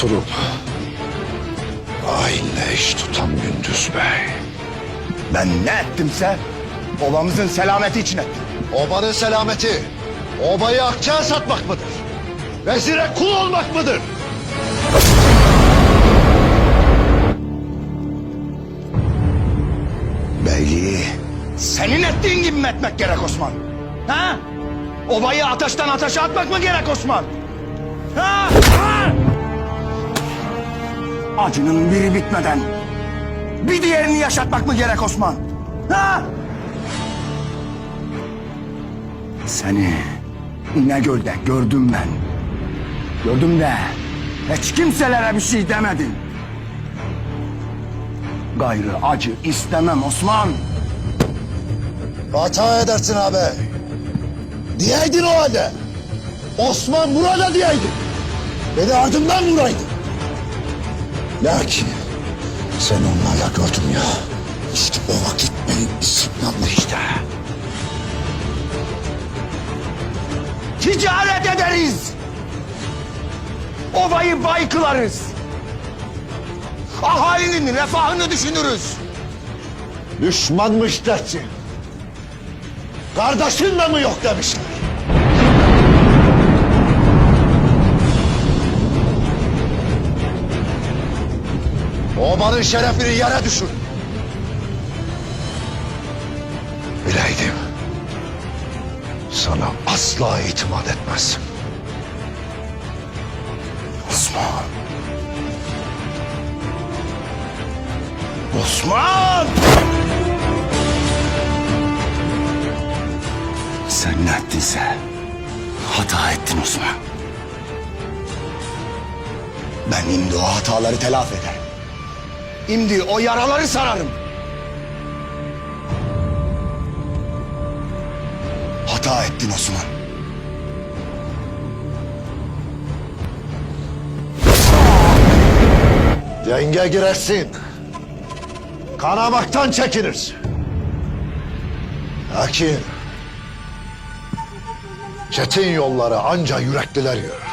oturup hainle iş tutan Gündüz Bey. Ben ne ettimse obamızın selameti için ettim. Obanın selameti obayı akçeye satmak mıdır? Vezire kul olmak mıdır? Beyliği senin ettiğin gibi mi etmek gerek Osman? Ha? Obayı ateşten ateşe atmak mı gerek Osman? Ha? Ha? Acının biri bitmeden bir diğerini yaşatmak mı gerek Osman? Ha? Seni İnegöl'de gördüm ben. Gördüm de hiç kimselere bir şey demedin. Gayrı acı istemem Osman. Hata edersin abi. Diyeydin o halde. Osman burada diyeydin. Beni ardımdan vuraydın. Lakin sen onlarla gördüm ya. İşte o vakit benim isimlandı işte. Ticaret ederiz. Ovayı bay kılarız. Ahalinin refahını düşünürüz. Düşmanmış dersin. Kardeşin de mi yok demişler. Obanın şerefini yere düşür. Bileydim. Sana asla itimat etmez. Osman. Osman! Sen ne ettinse hata ettin Osman. Ben şimdi o hataları telafi ederim. Şimdi o yaraları sararım. Hata ettin Osman. Cenge girersin. Kanamaktan çekinirsin. Lakin çetin yolları anca yürekliler yürür.